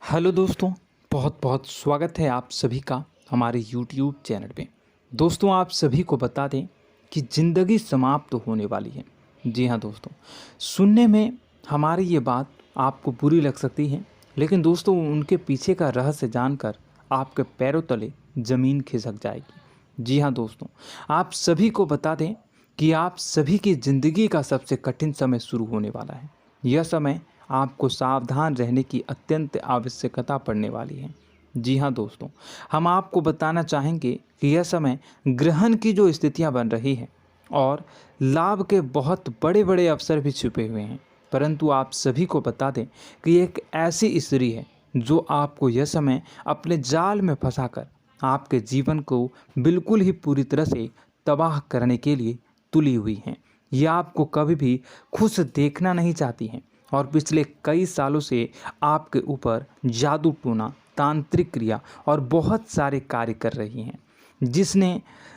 Hello दोस्तों, बहुत बहुत स्वागत है आप सभी का हमारे YouTube चैनल पे। दोस्तों, आप सभी को बता दें कि ज़िंदगी समाप्त होने वाली है। जी हाँ दोस्तों, सुनने में हमारी ये बात आपको बुरी लग सकती है, लेकिन दोस्तों उनके पीछे का रहस्य जानकर आपके पैरों तले ज़मीन खिसक जाएगी। जी हाँ दोस्तों, आप सभी को बता दें कि आप सभी की ज़िंदगी का सबसे कठिन समय शुरू होने वाला है। यह समय आपको सावधान रहने की अत्यंत आवश्यकता पड़ने वाली है। जी हाँ दोस्तों, हम आपको बताना चाहेंगे कि यह समय ग्रहण की जो स्थितियां बन रही है और लाभ के बहुत बड़े बड़े अवसर भी छुपे हुए हैं। परंतु आप सभी को बता दें कि एक ऐसी स्त्री है जो आपको यह समय अपने जाल में फंसाकर आपके जीवन को बिल्कुल ही पूरी तरह से तबाह करने के लिए तुली हुई हैं। यह आपको कभी भी खुश देखना नहीं चाहती हैं और पिछले कई सालों से आपके ऊपर जादू टोना, तांत्रिक क्रिया और बहुत सारे कार्य कर रही हैं,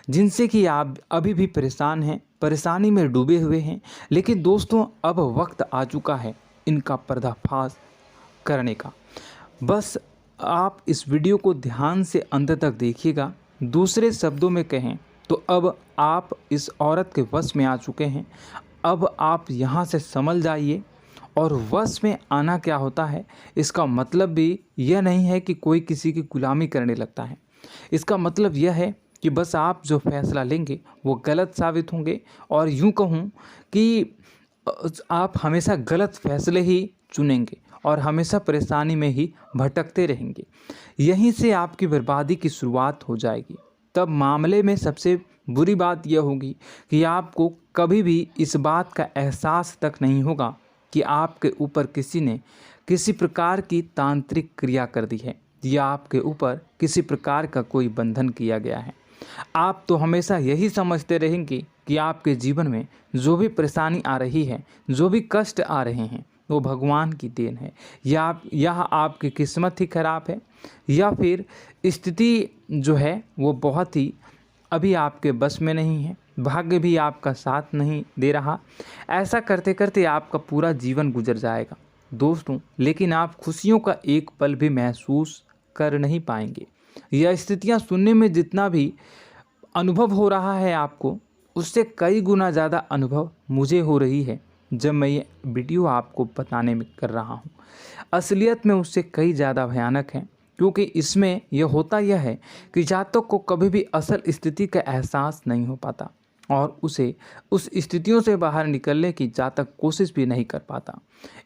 जिनसे कि आप अभी भी परेशान हैं, परेशानी में डूबे हुए हैं। लेकिन दोस्तों, अब वक्त आ चुका है इनका पर्दाफाश करने का। बस आप इस वीडियो को ध्यान से अंत तक देखिएगा। दूसरे शब्दों में कहें तो अब आप इस औरत के वश में आ चुके हैं। अब आप यहाँ से संभल जाइए। और वश में आना क्या होता है, इसका मतलब भी यह नहीं है कि कोई किसी की गुलामी करने लगता है। इसका मतलब यह है कि बस आप जो फैसला लेंगे वो गलत साबित होंगे, और यूँ कहूँ कि आप हमेशा गलत फैसले ही चुनेंगे और हमेशा परेशानी में ही भटकते रहेंगे। यहीं से आपकी बर्बादी की शुरुआत हो जाएगी। तब मामले में सबसे बुरी बात यह होगी कि आपको कभी भी इस बात का एहसास तक नहीं होगा कि आपके ऊपर किसी ने किसी प्रकार की तांत्रिक क्रिया कर दी है या आपके ऊपर किसी प्रकार का कोई बंधन किया गया है। आप तो हमेशा यही समझते रहेंगे कि आपके जीवन में जो भी परेशानी आ रही है, जो भी कष्ट आ रहे हैं, वो भगवान की देन है, या आपकी किस्मत ही खराब है, या फिर स्थिति जो है वो बहुत ही अभी आपके बस में नहीं है, भाग्य भी आपका साथ नहीं दे रहा। ऐसा करते करते आपका पूरा जीवन गुजर जाएगा दोस्तों, लेकिन आप खुशियों का एक पल भी महसूस कर नहीं पाएंगे। यह स्थितियां सुनने में जितना भी अनुभव हो रहा है आपको, उससे कई गुना ज़्यादा अनुभव मुझे हो रही है जब मैं ये वीडियो आपको बताने में कर रहा हूँ। असलियत में उससे कई ज़्यादा भयानक है, क्योंकि इसमें यह होता यह है कि जातक को कभी भी असल स्थिति का एहसास नहीं हो पाता और उसे उस स्थितियों से बाहर निकलने की जातक कोशिश भी नहीं कर पाता।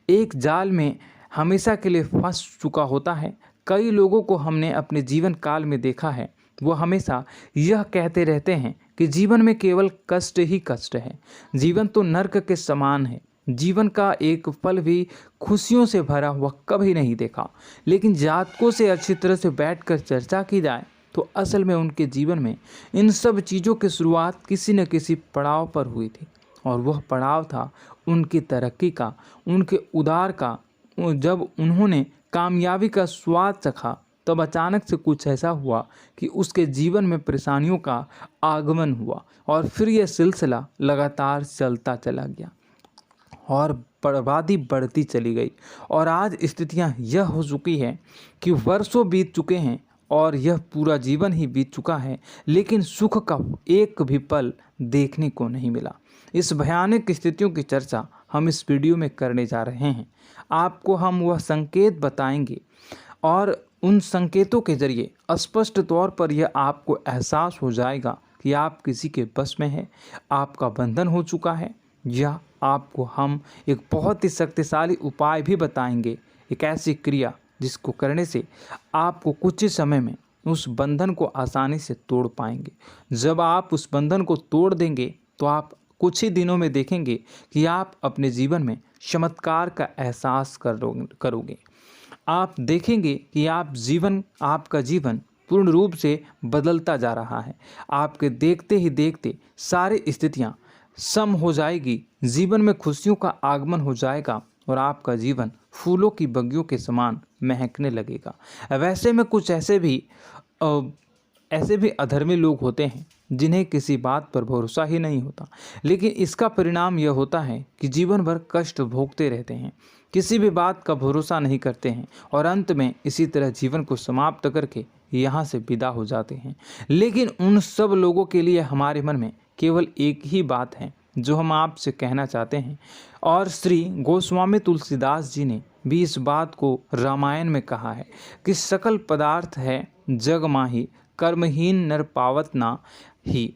एक जाल में हमेशा के लिए फंस चुका होता है। कई लोगों को हमने अपने जीवन काल में देखा है, वो हमेशा यह कहते रहते हैं कि जीवन में केवल कष्ट ही कष्ट है, जीवन तो नर्क के समान है, जीवन का एक पल भी खुशियों से भरा हुआ कभी नहीं देखा। लेकिन जातकों से अच्छी तरह से बैठकर चर्चा की जाए तो असल में उनके जीवन में इन सब चीज़ों की शुरुआत किसी न किसी पड़ाव पर हुई थी, और वह पड़ाव था उनकी तरक्की का, उनके उदार का। जब उन्होंने कामयाबी का स्वाद चखा, तब अचानक से कुछ ऐसा हुआ कि उसके जीवन में परेशानियों का आगमन हुआ, और फिर यह सिलसिला लगातार चलता चला गया और बर्बादी बढ़ती चली गई। और आज स्थितियां यह हो चुकी है कि वर्षों बीत चुके हैं और यह पूरा जीवन ही बीत चुका है, लेकिन सुख का एक भी पल देखने को नहीं मिला। इस भयानक स्थितियों की चर्चा हम इस वीडियो में करने जा रहे हैं। आपको हम वह संकेत बताएंगे और उन संकेतों के जरिए स्पष्ट तौर पर यह आपको एहसास हो जाएगा कि आप किसी के बस में हैं, आपका बंधन हो चुका है, या आपको हम एक बहुत ही शक्तिशाली उपाय भी बताएंगे, एक ऐसी क्रिया जिसको करने से आपको कुछ ही समय में उस बंधन को आसानी से तोड़ पाएंगे। जब आप उस बंधन को तोड़ देंगे तो आप कुछ ही दिनों में देखेंगे कि आप अपने जीवन में चमत्कार का एहसास करोगे। आप देखेंगे कि आपका जीवन पूर्ण रूप से बदलता जा रहा है। आपके देखते ही देखते सारी स्थितियां सम हो जाएगी, जीवन में खुशियों का आगमन हो जाएगा और आपका जीवन फूलों की बगियों के समान महकने लगेगा। वैसे में कुछ ऐसे भी अधर्मी लोग होते हैं जिन्हें किसी बात पर भरोसा ही नहीं होता, लेकिन इसका परिणाम यह होता है कि जीवन भर कष्ट भोगते रहते हैं, किसी भी बात का भरोसा नहीं करते हैं और अंत में इसी तरह जीवन को समाप्त करके यहाँ से विदा हो जाते हैं। लेकिन उन सब लोगों के लिए हमारे मन में केवल एक ही बात है जो हम आपसे कहना चाहते हैं, और श्री गोस्वामी तुलसीदास जी ने भी इस बात को रामायण में कहा है कि सकल पदार्थ है जग माही, कर्महीन नर पावत ना ही।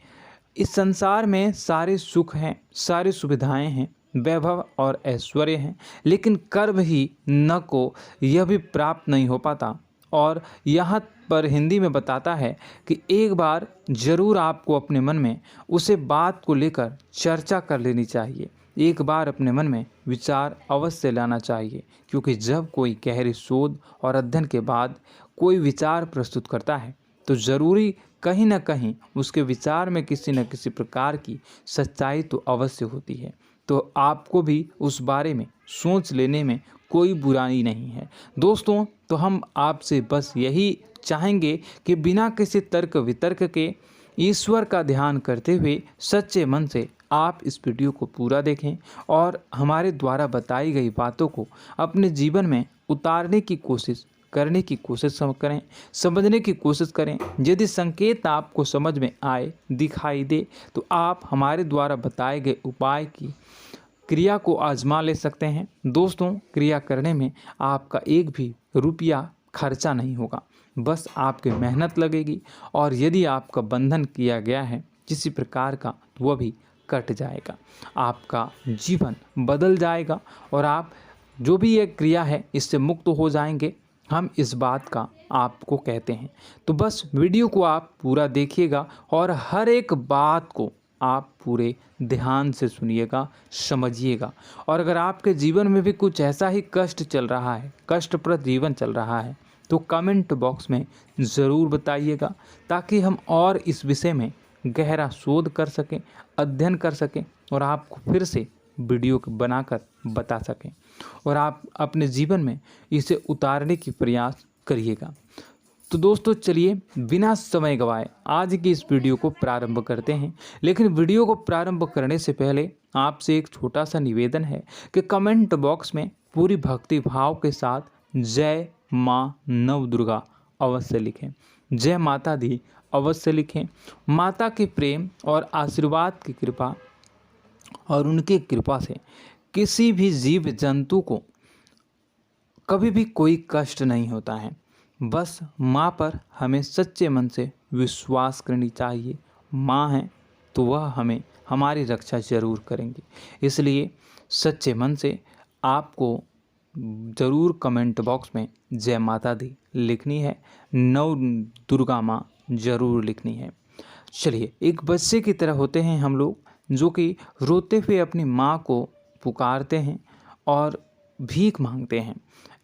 इस संसार में सारे सुख हैं, सारी सुविधाएं हैं, वैभव और ऐश्वर्य हैं, लेकिन कर्म ही न को यह भी प्राप्त नहीं हो पाता। और यहाँ पर हिंदी में बताता है कि एक बार जरूर आपको अपने मन में उसे बात को लेकर चर्चा कर लेनी चाहिए, एक बार अपने मन में विचार अवश्य लाना चाहिए, क्योंकि जब कोई गहरी शोध और अध्ययन के बाद कोई विचार प्रस्तुत करता है तो ज़रूरी कहीं ना कहीं उसके विचार में किसी न किसी प्रकार की सच्चाई तो अवश्य होती है। तो आपको भी उस बारे में सोच लेने में कोई बुराई नहीं है। दोस्तों, तो हम आपसे बस यही चाहेंगे कि बिना किसी तर्क वितर्क के ईश्वर का ध्यान करते हुए सच्चे मन से आप इस वीडियो को पूरा देखें और हमारे द्वारा बताई गई बातों को अपने जीवन में उतारने की कोशिश करने की कोशिश करें, समझने की कोशिश करें। यदि संकेत आपको समझ में आए, दिखाई दे, तो आप हमारे द्वारा बताए गए उपाय की क्रिया को आजमा ले सकते हैं। दोस्तों, क्रिया करने में आपका एक भी रुपया खर्चा नहीं होगा, बस आपकी मेहनत लगेगी, और यदि आपका बंधन किया गया है किसी प्रकार का तो वह भी कट जाएगा, आपका जीवन बदल जाएगा और आप जो भी ये क्रिया है इससे मुक्त हो जाएंगे। हम इस बात का आपको कहते हैं। तो बस वीडियो को आप पूरा देखिएगा और हर एक बात को आप पूरे ध्यान से सुनिएगा, समझिएगा। और अगर आपके जीवन में भी कुछ ऐसा ही कष्ट चल रहा है, कष्टप्रद जीवन चल रहा है, तो कमेंट बॉक्स में ज़रूर बताइएगा, ताकि हम और इस विषय में गहरा शोध कर सकें, अध्ययन कर सकें और आपको फिर से वीडियो बनाकर बता सकें और आप अपने जीवन में इसे उतारने की प्रयास करिएगा। तो दोस्तों, चलिए बिना समय गवाए आज की इस वीडियो को प्रारंभ करते हैं। लेकिन वीडियो को प्रारंभ करने से पहले आपसे एक छोटा सा निवेदन है कि कमेंट बॉक्स में पूरी भक्ति भाव के साथ जय माँ नव दुर्गा अवश्य लिखें, जय माता दी अवश्य लिखें। माता के प्रेम और आशीर्वाद की कृपा और उनकी कृपा से किसी भी जीव जंतु को कभी भी कोई कष्ट नहीं होता है। बस माँ पर हमें सच्चे मन से विश्वास करनी चाहिए। माँ है तो वह हमें हमारी रक्षा जरूर करेंगी। इसलिए सच्चे मन से आपको ज़रूर कमेंट बॉक्स में जय माता दी लिखनी है, नव दुर्गा माँ ज़रूर लिखनी है। चलिए, एक बच्चे की तरह होते हैं हम लोग, जो कि रोते हुए अपनी माँ को पुकारते हैं और भीख मांगते हैं।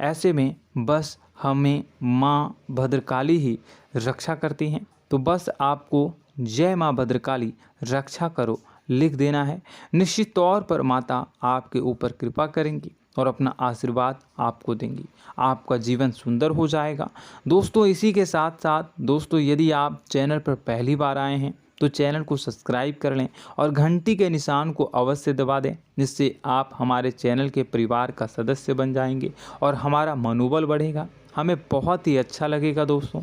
ऐसे में बस हमें माँ भद्रकाली ही रक्षा करती हैं। तो बस आपको जय माँ भद्रकाली रक्षा करो लिख देना है। निश्चित तौर पर माता आपके ऊपर कृपा करेंगी और अपना आशीर्वाद आपको देंगी, आपका जीवन सुंदर हो जाएगा। दोस्तों, इसी के साथ साथ दोस्तों, यदि आप चैनल पर पहली बार आए हैं तो चैनल को सब्सक्राइब कर लें और घंटी के निशान को अवश्य दबा दें, जिससे आप हमारे चैनल के परिवार का सदस्य बन जाएंगे और हमारा मनोबल बढ़ेगा, हमें बहुत ही अच्छा लगेगा दोस्तों।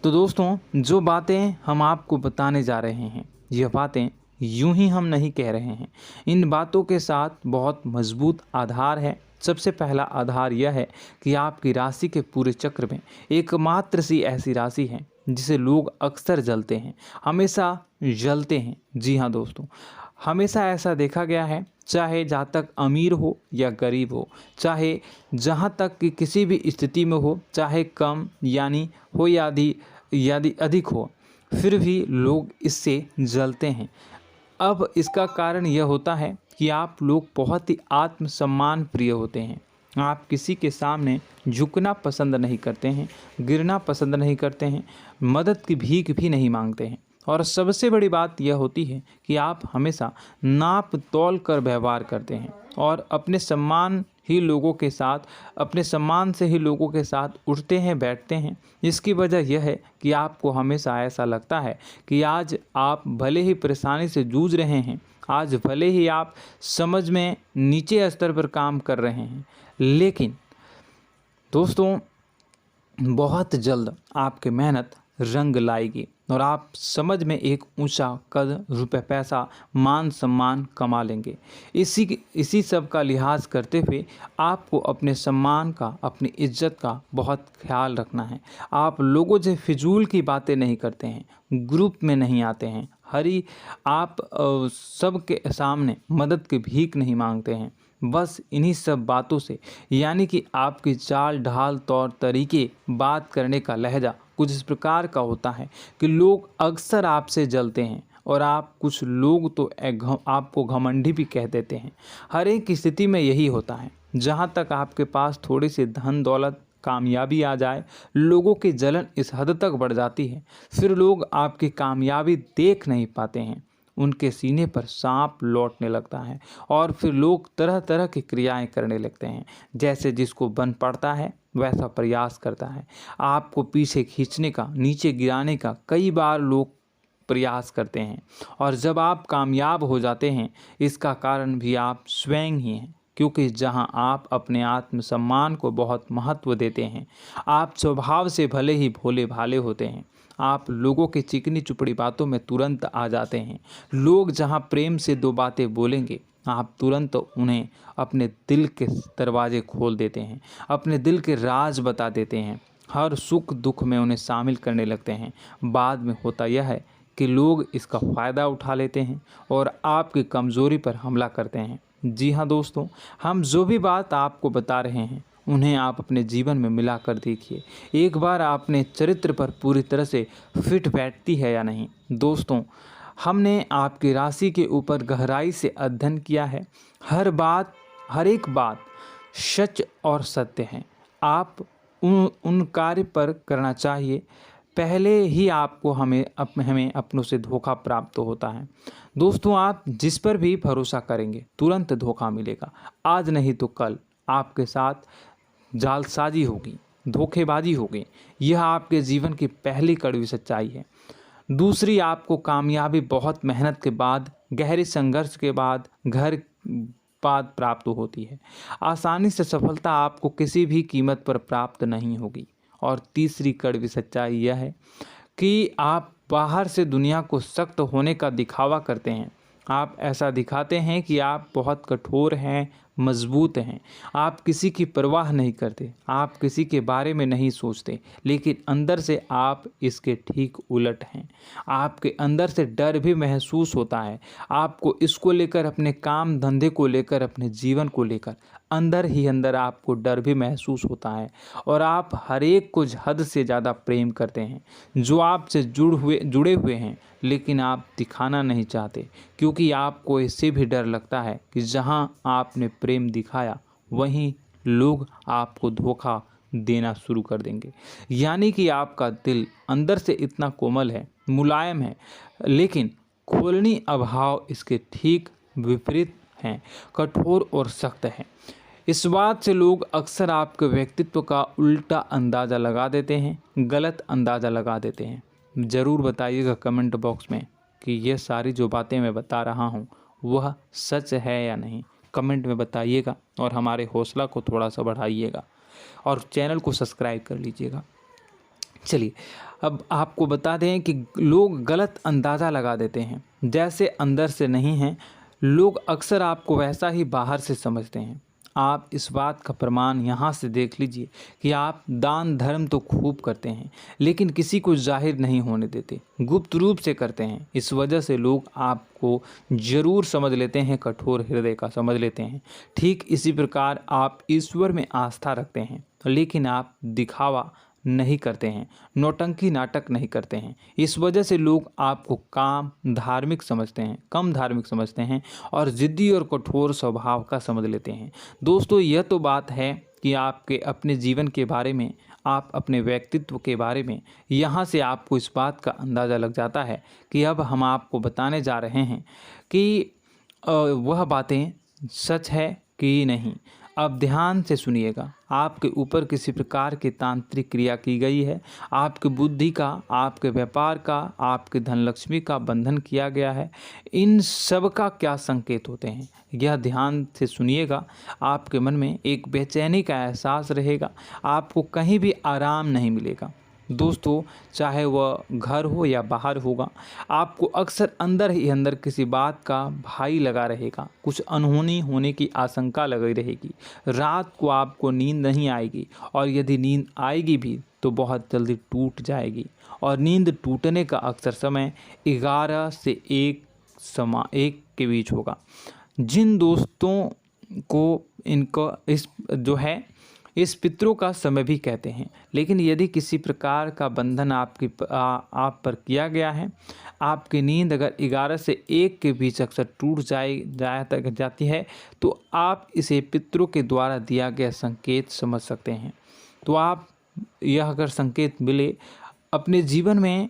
तो दोस्तों, जो बातें हम आपको बताने जा रहे हैं, यह बातें यूं ही हम नहीं कह रहे हैं। इन बातों के साथ बहुत मजबूत आधार है। सबसे पहला आधार यह है कि आपकी राशि के पूरे चक्र में एकमात्र सी ऐसी राशि है जिसे लोग अक्सर जलते हैं, हमेशा जलते हैं। जी हाँ दोस्तों, हमेशा ऐसा देखा गया है, चाहे जहाँ तक अमीर हो या गरीब हो, चाहे जहाँ तक कि किसी भी स्थिति में हो, चाहे कम यानी हो या अधिक हो, फिर भी लोग इससे जलते हैं। अब इसका कारण यह होता है कि आप लोग बहुत ही आत्मसम्मान प्रिय होते हैं। आप किसी के सामने झुकना पसंद नहीं करते हैं, गिरना पसंद नहीं करते हैं, मदद की भीख भी नहीं मांगते हैं और सबसे बड़ी बात यह होती है कि आप हमेशा नाप तौल कर व्यवहार करते हैं और अपने सम्मान से ही लोगों के साथ उठते हैं बैठते हैं। इसकी वजह यह है कि आपको हमेशा ऐसा लगता है कि आज आप भले ही परेशानी से जूझ रहे हैं, आज भले ही आप समझ में नीचे स्तर पर काम कर रहे हैं, लेकिन दोस्तों बहुत जल्द आपकी मेहनत रंग लाएगी और आप समझ में एक ऊंचा कद, रुपए, पैसा, मान सम्मान कमा लेंगे। इसी सब का लिहाज करते हुए आपको अपने सम्मान का, अपनी इज्जत का बहुत ख्याल रखना है। आप लोगों से फिजूल की बातें नहीं करते हैं, ग्रुप में नहीं आते हैं, आप सबके सामने मदद की भीख नहीं मांगते हैं। बस इन्हीं सब बातों से, यानी कि आपकी चाल ढाल, तौर तरीके, बात करने का लहजा कुछ इस प्रकार का होता है कि लोग अक्सर आपसे जलते हैं और कुछ लोग तो आपको घमंडी भी कह देते हैं। हर एक स्थिति में यही होता है। जहाँ तक आपके पास थोड़ी सी धन दौलत, कामयाबी आ जाए, लोगों की जलन इस हद तक बढ़ जाती है, फिर लोग आपकी कामयाबी देख नहीं पाते हैं, उनके सीने पर सांप लौटने लगता है और फिर लोग तरह तरह की क्रियाएं करने लगते हैं। जैसे जिसको बन पड़ता है वैसा प्रयास करता है। आपको पीछे खींचने का, नीचे गिराने का कई बार लोग प्रयास करते हैं और जब आप कामयाब हो जाते हैं, इसका कारण भी आप स्वयं ही हैं। क्योंकि जहां आप अपने आत्मसम्मान को बहुत महत्व देते हैं, आप स्वभाव से भले ही भोले भाले होते हैं, आप लोगों की चिकनी चुपड़ी बातों में तुरंत आ जाते हैं। लोग जहां प्रेम से दो बातें बोलेंगे, आप तुरंत उन्हें अपने दिल के दरवाजे खोल देते हैं, अपने दिल के राज बता देते हैं, हर सुख दुख में उन्हें शामिल करने लगते हैं। बाद में होता यह है कि लोग इसका फ़ायदा उठा लेते हैं और आपकी कमज़ोरी पर हमला करते हैं। जी हाँ दोस्तों, हम जो भी बात आपको बता रहे हैं उन्हें आप अपने जीवन में मिला कर देखिए। एक बार आपने चरित्र पर पूरी तरह से फिट बैठती है या नहीं। दोस्तों, हमने आपकी राशि के ऊपर गहराई से अध्ययन किया है। हर एक बात सच और सत्य है। आप उन कार्य पर करना चाहिए, पहले ही आपको हमें अपनों से धोखा प्राप्त होता है। दोस्तों, आप जिस पर भी भरोसा करेंगे तुरंत धोखा मिलेगा। आज नहीं तो कल आपके साथ जालसाजी होगी, धोखेबाजी होगी। यह आपके जीवन की पहली कड़वी सच्चाई है। दूसरी, आपको कामयाबी बहुत मेहनत के बाद, गहरे संघर्ष के बाद प्राप्त होती है। आसानी से सफलता आपको किसी भी कीमत पर प्राप्त नहीं होगी। और तीसरी कड़वी सच्चाई यह है कि आप बाहर से दुनिया को सख्त होने का दिखावा करते हैं। आप ऐसा दिखाते हैं कि आप बहुत कठोर हैं, मजबूत हैं, आप किसी की परवाह नहीं करते, आप किसी के बारे में नहीं सोचते, लेकिन अंदर से आप इसके ठीक उलट हैं। आपके अंदर से डर भी महसूस होता है। आपको इसको लेकर, अपने काम धंधे को लेकर, अपने जीवन को लेकर अंदर ही अंदर आपको डर भी महसूस होता है और आप हर एक को हद से ज़्यादा प्रेम करते हैं, जो आपसे जुड़े हुए हैं, लेकिन आप दिखाना नहीं चाहते, क्योंकि आपको इससे भी डर लगता है कि जहां आपने प्रेम दिखाया वहीं लोग आपको धोखा देना शुरू कर देंगे। यानी कि आपका दिल अंदर से इतना कोमल है, मुलायम है, लेकिन खोलनी अभाव इसके ठीक विपरीत हैं, कठोर और सख्त हैं। इस बात से लोग अक्सर आपके व्यक्तित्व का उल्टा अंदाज़ा लगा देते हैं, गलत अंदाज़ा लगा देते हैं। ज़रूर बताइएगा कमेंट बॉक्स में कि ये सारी जो बातें मैं बता रहा हूँ वह सच है या नहीं। कमेंट में बताइएगा और हमारे हौसला को थोड़ा सा बढ़ाइएगा और चैनल को सब्सक्राइब कर लीजिएगा। चलिए, अब आपको बता दें कि लोग गलत अंदाज़ा लगा देते हैं। जैसे अंदर से नहीं हैं, लोग अक्सर आपको वैसा ही बाहर से समझते हैं। आप इस बात का प्रमाण यहाँ से देख लीजिए कि आप दान धर्म तो खूब करते हैं, लेकिन किसी को जाहिर नहीं होने देते, गुप्त रूप से करते हैं। इस वजह से लोग आपको ज़रूर समझ लेते हैं, कठोर हृदय का समझ लेते हैं। ठीक इसी प्रकार आप ईश्वर में आस्था रखते हैं, लेकिन आप दिखावा नहीं करते हैं, नौटंकी नाटक नहीं करते हैं। इस वजह से लोग आपको कम धार्मिक समझते हैं और ज़िद्दी और कठोर स्वभाव का समझ लेते हैं। दोस्तों, यह तो बात है कि आपके अपने जीवन के बारे में, आप अपने व्यक्तित्व के बारे में, यहाँ से आपको इस बात का अंदाज़ा लग जाता है कि अब हम आपको बताने जा रहे हैं कि वह बातें सच है कि नहीं। अब ध्यान से सुनिएगा। आपके ऊपर किसी प्रकार की तांत्रिक क्रिया की गई है, आपकी बुद्धि का, आपके व्यापार का, आपके धनलक्ष्मी का बंधन किया गया है। इन सब का क्या संकेत होते हैं, यह ध्यान से सुनिएगा। आपके मन में एक बेचैनी का एहसास रहेगा, आपको कहीं भी आराम नहीं मिलेगा। दोस्तों, चाहे वह घर हो या बाहर होगा, आपको अक्सर अंदर ही अंदर किसी बात का भय लगा रहेगा, कुछ अनहोनी होने की आशंका लगी रहेगी। रात को आपको नींद नहीं आएगी, और यदि नींद आएगी भी तो बहुत जल्दी टूट जाएगी। और नींद टूटने का अक्सर समय 11 से 1 के बीच होगा। जिन दोस्तों को इनको इस पितरों का समय भी कहते हैं। लेकिन यदि किसी प्रकार का बंधन आप पर किया गया है, आपकी नींद अगर 11 से 1 के बीच अक्सर टूट जाती है, तो आप इसे पितरों के द्वारा दिया गया संकेत समझ सकते हैं। तो आप यह अगर संकेत मिले अपने जीवन में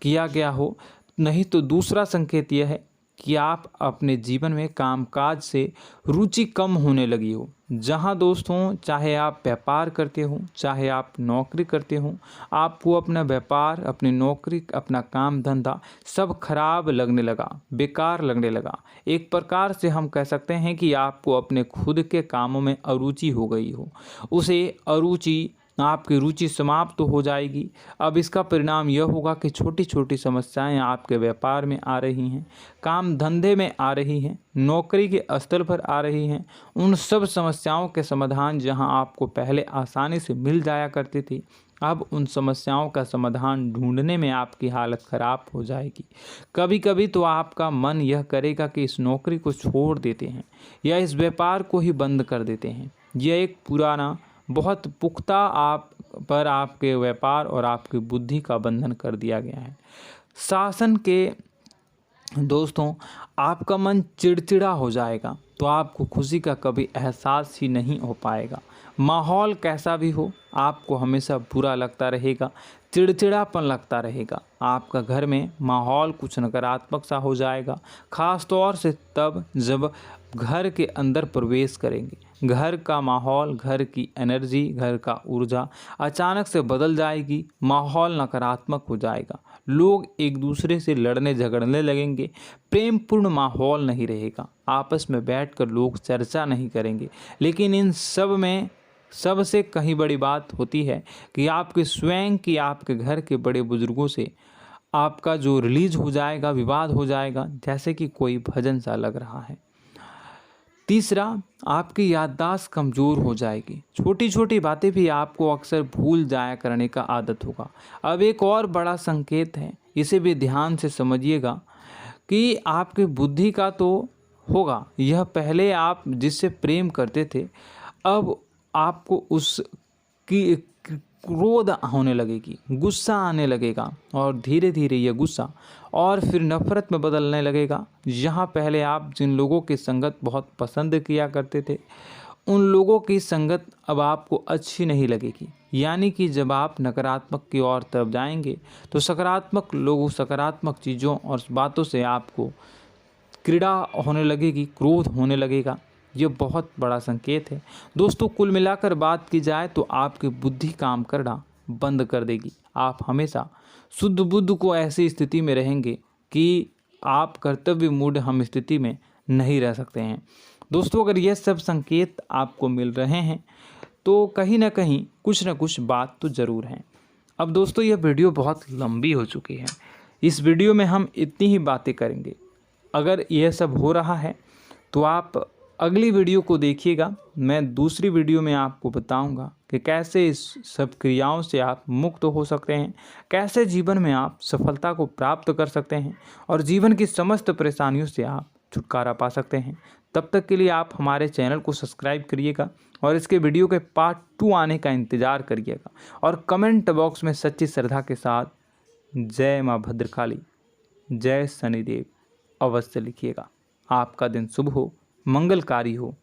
किया गया हो, नहीं तो दूसरा संकेत यह है कि आप अपने जीवन में कामकाज से रुचि कम होने लगी हो। जहां दोस्तों, चाहे आप व्यापार करते हो, चाहे आप नौकरी करते हो, आपको अपना व्यापार, अपनी नौकरी, अपना काम धंधा सब खराब लगने लगा, बेकार लगने लगा। एक प्रकार से हम कह सकते हैं कि आपको अपने खुद के कामों में अरुचि हो गई हो। उसे अरुचि, आपकी रुचि समाप्त तो हो जाएगी। अब इसका परिणाम यह होगा कि छोटी छोटी समस्याएं आपके व्यापार में आ रही हैं, काम धंधे में आ रही हैं, नौकरी के स्तर पर आ रही हैं। उन सब समस्याओं के समाधान जहां आपको पहले आसानी से मिल जाया करती थी, अब उन समस्याओं का समाधान ढूंढने में आपकी हालत ख़राब हो जाएगी। कभी कभी तो आपका मन यह करेगा कि इस नौकरी को छोड़ देते हैं या इस व्यापार को ही बंद कर देते हैं। यह एक पुराना, बहुत पुख्ता आपके व्यापार और आपकी बुद्धि का बंधन कर दिया गया है। शासन के दोस्तों, आपका मन चिड़चिड़ा हो जाएगा, तो आपको खुशी का कभी एहसास ही नहीं हो पाएगा। माहौल कैसा भी हो, आपको हमेशा बुरा लगता रहेगा, चिड़चिड़ापन लगता रहेगा। आपका घर में माहौल कुछ नकारात्मक सा हो जाएगा, ख़ास तौर से तब जब घर के अंदर प्रवेश करेंगे। घर का माहौल, घर की एनर्जी, घर का ऊर्जा अचानक से बदल जाएगी, माहौल नकारात्मक हो जाएगा। लोग एक दूसरे से लड़ने झगड़ने लगेंगे, प्रेमपूर्ण माहौल नहीं रहेगा, आपस में बैठकर लोग चर्चा नहीं करेंगे। लेकिन इन सब में सबसे कहीं बड़ी बात होती है कि आपके स्वयं की, आपके घर के बड़े बुजुर्गों से आपका जो रिलीज हो जाएगा, विवाद हो जाएगा, जैसे कि कोई भजन सा लग रहा है। तीसरा, आपकी याददाश्त कमज़ोर हो जाएगी, छोटी छोटी बातें भी आपको अक्सर भूल जाया करने का आदत होगा। अब एक और बड़ा संकेत है, इसे भी ध्यान से समझिएगा कि आपकी बुद्धि का तो होगा, यह पहले आप जिससे प्रेम करते थे, अब आपको उसकी क्रोध होने लगेगी, गुस्सा आने लगेगा, और धीरे धीरे यह गुस्सा और फिर नफरत में बदलने लगेगा। यहाँ पहले आप जिन लोगों की संगत बहुत पसंद किया करते थे, उन लोगों की संगत अब आपको अच्छी नहीं लगेगी। यानी कि जब आप नकारात्मक की ओर तरफ जाएंगे, तो सकारात्मक लोगों, सकारात्मक चीज़ों और बातों से आपको क्रीड़ा होने लगेगी, क्रोध होने लगेगा। ये बहुत बड़ा संकेत है दोस्तों। कुल मिलाकर बात की जाए तो आपकी बुद्धि काम करना बंद कर देगी। आप हमेशा शुद्ध बुद्ध को ऐसी स्थिति में रहेंगे कि आप कर्तव्य मूढ़ हम स्थिति में नहीं रह सकते हैं। दोस्तों, अगर ये सब संकेत आपको मिल रहे हैं तो कहीं ना कहीं कुछ ना कुछ बात तो ज़रूर है। अब दोस्तों, यह वीडियो बहुत लंबी हो चुकी है, इस वीडियो में हम इतनी ही बातें करेंगे। अगर यह सब हो रहा है तो आप अगली वीडियो को देखिएगा। मैं दूसरी वीडियो में आपको बताऊंगा कि कैसे इस सब क्रियाओं से आप मुक्त हो सकते हैं, कैसे जीवन में आप सफलता को प्राप्त कर सकते हैं और जीवन की समस्त परेशानियों से आप छुटकारा पा सकते हैं। तब तक के लिए आप हमारे चैनल को सब्सक्राइब करिएगा और इसके वीडियो के पार्ट 2 आने का इंतज़ार करिएगा। और कमेंट बॉक्स में सच्ची श्रद्धा के साथ जय माँ भद्रकाली, जय शनिदेव अवश्य लिखिएगा। आपका दिन शुभ हो, मंगलकारी हो।